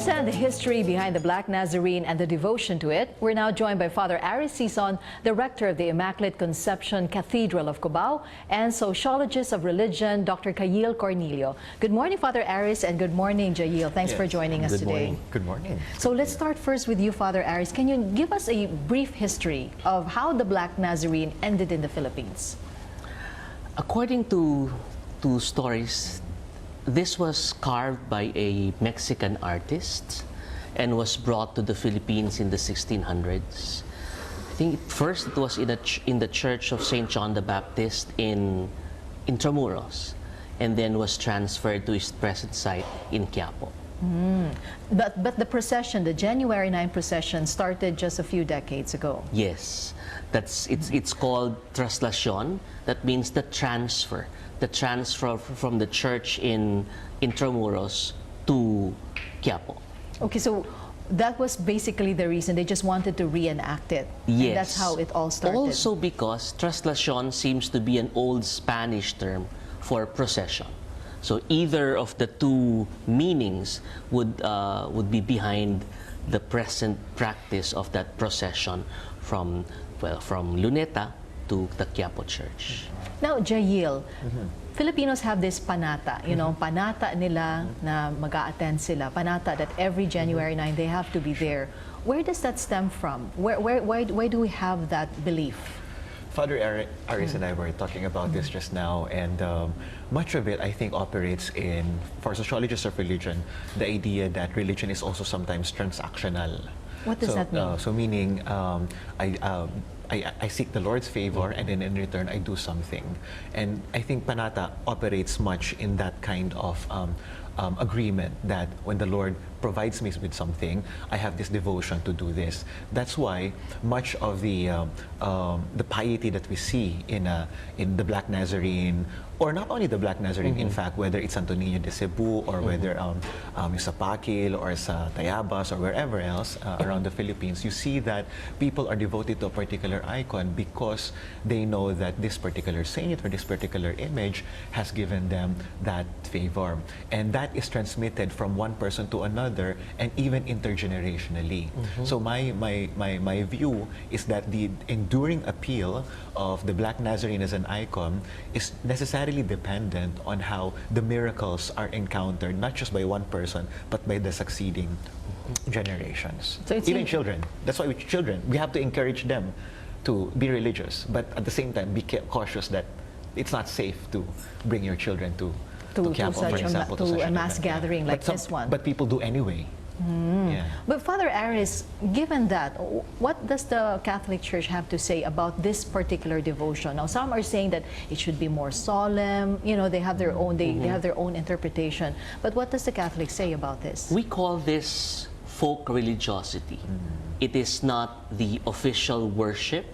understand the history behind the Black Nazarene and the devotion to it, we're now joined by Father Aris Sison, the rector of the Immaculate Conception Cathedral of Cubao, and sociologist of religion, Dr. Jail Cornelio. Good morning, Father Aris, and good morning, Jail. Thanks for joining us today. Good morning. So let's start first with you, Father Aris. Can you give us a brief history of how the Black Nazarene ended in the Philippines? According to stories, this was carved by a Mexican artist and was brought to the Philippines in the 1600s. I think first it was in the Church of St. John the Baptist in Intramuros, and then was transferred to its present site in Quiapo. But the procession, the January 9 procession, started just a few decades ago. Yes, it's called traslacion. That means the transfer from the church in Intramuros to Quiapo. Okay, so that was basically the reason. They just wanted to reenact it. Yes. And that's how it all started. Also because traslacion seems to be an old Spanish term for procession. So either of the two meanings would be behind the present practice of that procession from Luneta to the Quiapo Church. Now, Jail, Filipinos have this panata, panata nila na mag-a-attend sila, panata that every January 9 they have to be there. Where does that stem from? Why do we have that belief? Father Aris and I were talking about this just now, and much of it, I think, operates for sociologists of religion, the idea that religion is also sometimes transactional. What does that mean? So meaning, I seek the Lord's favor, and then in return I do something. And I think panata operates much in that kind of agreement, that when the Lord provides me with something, I have this devotion to do this. That's why much of the piety that we see in the Black Nazarene, or not only the Black Nazarene, in fact, whether it's Santo Niño de Cebu, or whether sa Pakil or sa Tayabas or wherever else around the Philippines, you see that people are devoted to a particular icon because they know that this particular saint or this particular image has given them that favor. And that is transmitted from one person to another, and even intergenerationally. So my view is that the enduring appeal of the Black Nazarene as an icon is necessarily dependent on how the miracles are encountered, not just by one person, but by the succeeding generations. So even children. That's why with children, we have to encourage them to be religious, but at the same time be cautious that it's not safe to bring your children to a mass gathering like this one. But people do anyway. Yeah. But Father Aris, given that, what does the Catholic Church have to say about this particular devotion? Now, some are saying that it should be more solemn. They have their own. They have their own interpretation. But what does the Catholic say about this? We call this folk religiosity. It is not the official worship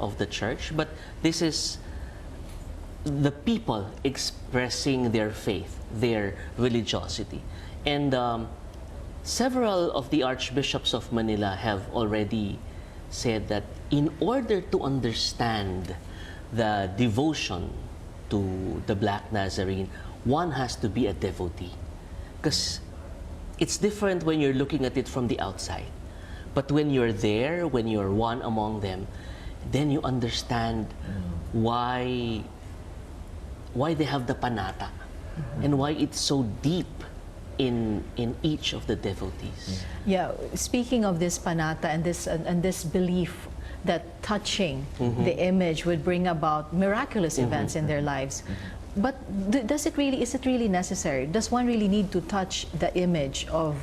of the Church, but this is the people expressing their faith, their religiosity. And several of the archbishops of Manila have already said that in order to understand the devotion to the Black Nazarene, one has to be a devotee. Because it's different when you're looking at it from the outside. But when you're there, when you're one among them, then you understand why they have the panata and why it's so deep in each of the devotees. Yeah, speaking of this panata and this belief that touching the image would bring about miraculous events in their lives. But is it really necessary? Does one really need to touch the image of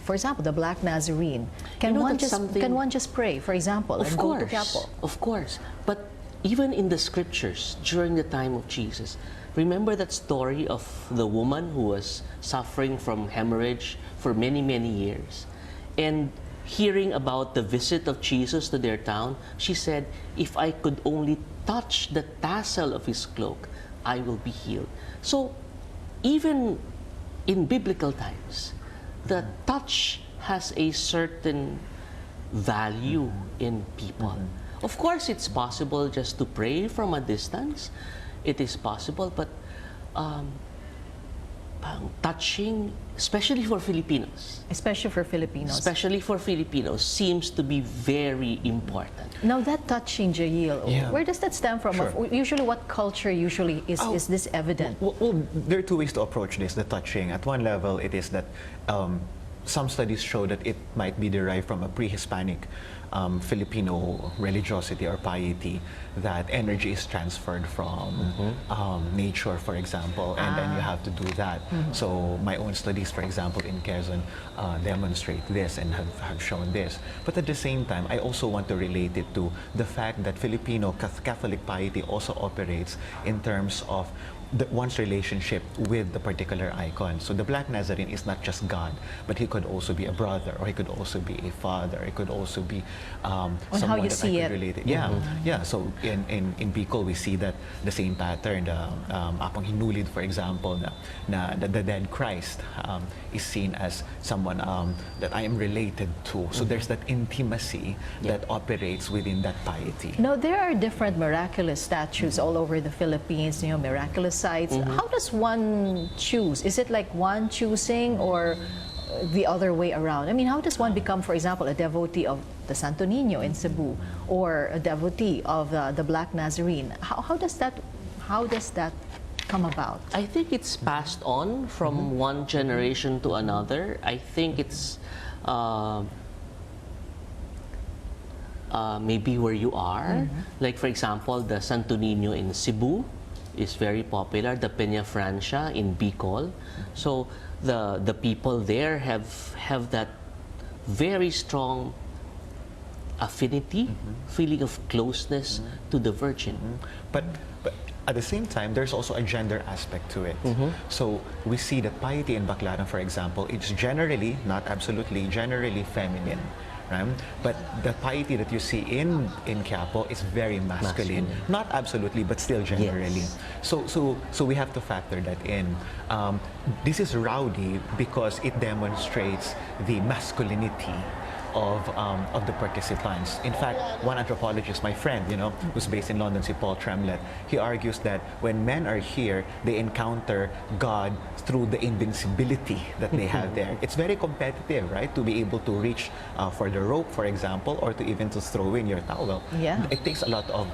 for example, the Black Nazarene? Can one just pray, for example, and go to Quiapo? Of course. But even in the scriptures, during the time of Jesus, remember that story of the woman who was suffering from hemorrhage for many, many years? And hearing about the visit of Jesus to their town, she said, if I could only touch the tassel of his cloak, I will be healed. So even in biblical times, the touch has a certain value in people. Of course, it's possible just to pray from a distance. It is possible, but touching, especially for Filipinos. Especially for Filipinos. Especially for Filipinos, seems to be very important. Now that touching, Jail, Yeah. where does that stem from? Sure. Usually, what culture usually is this evident? Well, there are two ways to approach this, the touching. At one level, it is that some studies show that it might be derived from a pre-Hispanic Filipino religiosity or piety, that energy is transferred from nature, for example, and then you have to do that. So my own studies, for example, in Quezon, demonstrate this and have shown this. But at the same time, I also want to relate it to the fact that Filipino Catholic piety also operates in terms of one's relationship with the particular icon. So the Black Nazarene is not just God, but he could also be a brother, or he could also be a father, he could also be someone how you that see I could it. relate it. Yeah, yeah. So in Bicol, we see that the same pattern. The Apang Hinulid, for example, the dead Christ is seen as someone that I am related to. So there's that intimacy that operates within that piety. Now, there are different miraculous statues all over the Philippines, miraculous sites. How does one choose? Is it like one choosing or the other way around? I mean, how does one become, for example, a devotee of the Santo Niño in Cebu or a devotee of the Black Nazarene? How does that come about? I think it's passed on from one generation to another. I think it's maybe where you are. Like, for example, the Santo Niño in Cebu is very popular. The Peña Francia in Bicol. So the people there have that very strong affinity, feeling of closeness to the Virgin. But at the same time, there's also a gender aspect to it. So we see that piety in Baclaran, for example, it's generally, not absolutely, generally feminine. Right? But the piety that you see in Quiapo is very masculine. Not absolutely, but still generally. Yes. So we have to factor that in. This is rowdy because it demonstrates the masculinity of the participants. In fact, one anthropologist, my friend, who's based in London, si Paul Tremlett, he argues that when men are here, they encounter God through the invincibility that they have there. It's very competitive, right? To be able to reach for the rope, for example, or to even to throw in your towel. Yeah. It takes a lot of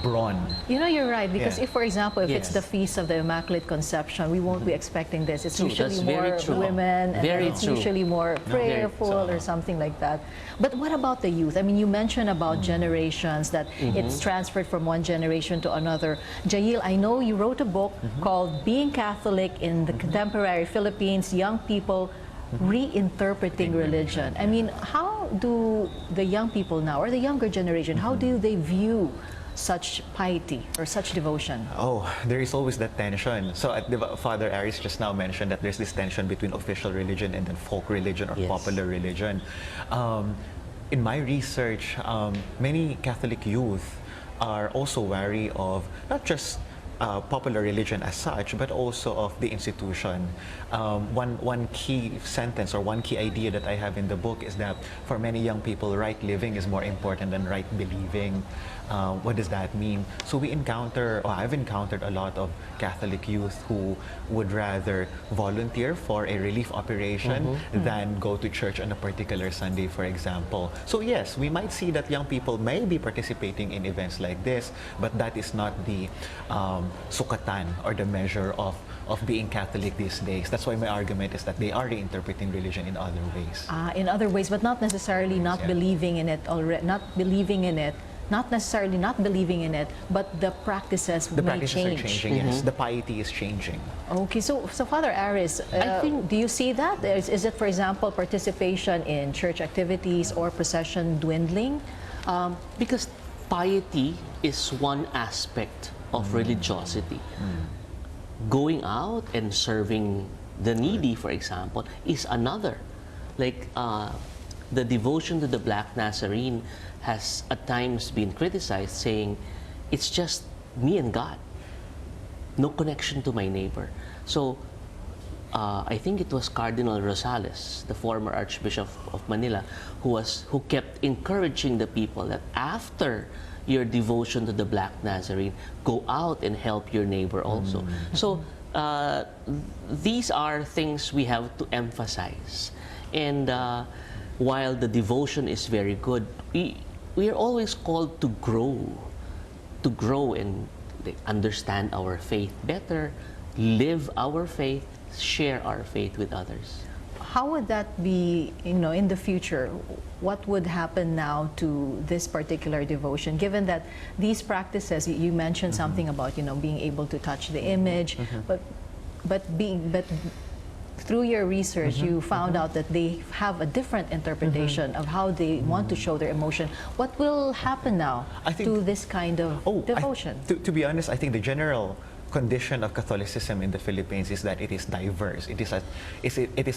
brawn. You're right, because Yeah. if, for example, if it's Yes. the Feast of the Immaculate Conception, we won't be expecting this. It's True, usually that's very more true. women, and Very then it's true. usually more prayerful So- or something like that. But what about the youth? I mean, you mentioned about generations, that it's transferred from one generation to another. Jail, I know you wrote a book called Being Catholic in the Contemporary Philippines, Young People Reinterpreting Religion. I mean, how do the young people now, or the younger generation, how do they view such piety or such devotion? Oh, there is always that tension. So Father Aris just now mentioned that there's this tension between official religion and then folk religion or Yes. popular religion. In my research, many Catholic youth are also wary of not just popular religion as such, but also of the institution. One key sentence or one key idea that I have in the book is that for many young people, right living is more important than right believing. What does that mean? So I've encountered a lot of Catholic youth who would rather volunteer for a relief operation than go to church on a particular Sunday, for example. So yes, we might see that young people may be participating in events like this, but that is not the sukatan or the measure of being Catholic these days. That's why my argument is that they are reinterpreting religion in other ways. In other ways, but not necessarily not Yeah. believing in it already, not necessarily not believing in it, but the practices The may practices change. are changing, yes. The piety is changing. Okay, so Father Aris, I think- do you see that? Is it, for example, participation in church activities or procession dwindling? Because piety is one aspect of religiosity. Going out and serving the needy, for example, is another. Like the devotion to the Black Nazarene has at times been criticized, saying it's just me and God, no connection to my neighbor. So I think it was Cardinal Rosales, the former Archbishop of Manila, who kept encouraging the people that after your devotion to the Black Nazarene, go out and help your neighbor also. So these are things we have to emphasize. And while the devotion is very good, we are always called to grow and understand our faith better, live our faith, share our faith with others. How would that be, in the future? What would happen now to this particular devotion, given that these practices, you mentioned something about, being able to touch the image, but through your research, you found out that they have a different interpretation of how they want to show their emotion. What will happen now to this kind of devotion? To be honest, I think the general condition of Catholicism in the Philippines is that it is diverse. It is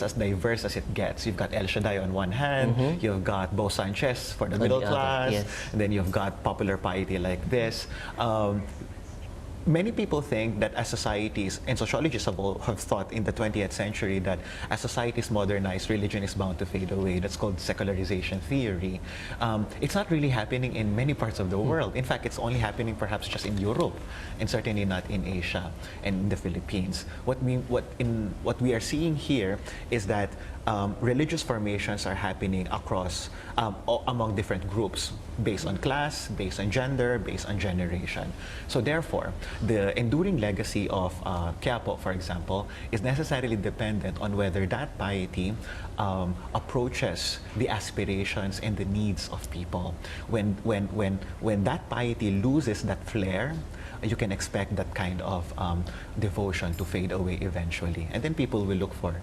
as diverse as it gets. You've got El Shaddai on one hand, you've got Bo Sanchez for the middle class, and then you've got popular piety like this. Many people think that as societies, and sociologists have thought in the 20th century that as societies modernize, religion is bound to fade away. That's called secularization theory. It's not really happening in many parts of the world. In fact, it's only happening perhaps just in Europe, and certainly not in Asia and in the Philippines. What we are seeing here is that religious formations are happening across, among different groups, based on class, based on gender, based on generation. So therefore, the enduring legacy of Quiapo, for example, is necessarily dependent on whether that piety approaches the aspirations and the needs of people. When that piety loses that flair, you can expect that kind of devotion to fade away eventually. And then people will look for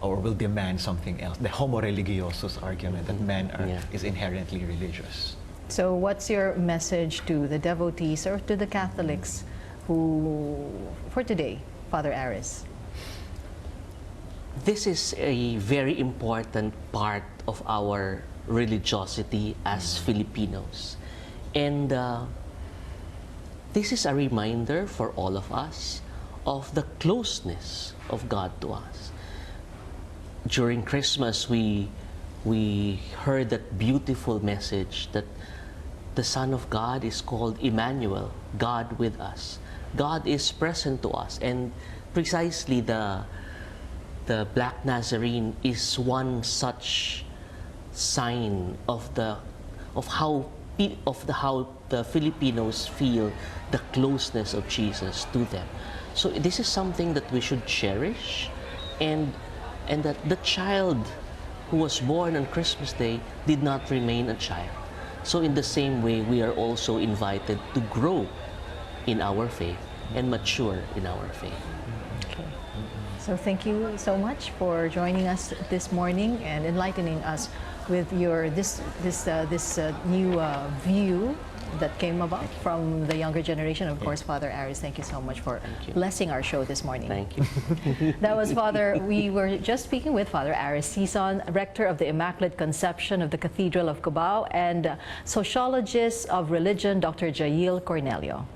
or will demand something else. The homo religiosus argument that man is inherently religious. So what's your message to the devotees or to the Catholics for today, Father Aris? This is a very important part of our religiosity as Filipinos. And this is a reminder for all of us of the closeness of God to us. During Christmas, we heard that beautiful message that the Son of God is called Emmanuel, God with us. God is present to us, and precisely the Black Nazarene is one such sign of how the Filipinos feel the closeness of Jesus to them. So this is something that we should cherish, and that the child who was born on Christmas Day did not remain a child. So in the same way, we are also invited to grow in our faith and mature in our faith. Okay. So thank you so much for joining us this morning and enlightening us with your this new view that came about from the younger generation. Of course, Father Aris, thank you so much for blessing our show this morning. Thank you. That was we were just speaking with Father Aris Sison, Rector of the Immaculate Conception of the Cathedral of Cubao, and sociologist of religion, Dr. Jail Cornelio.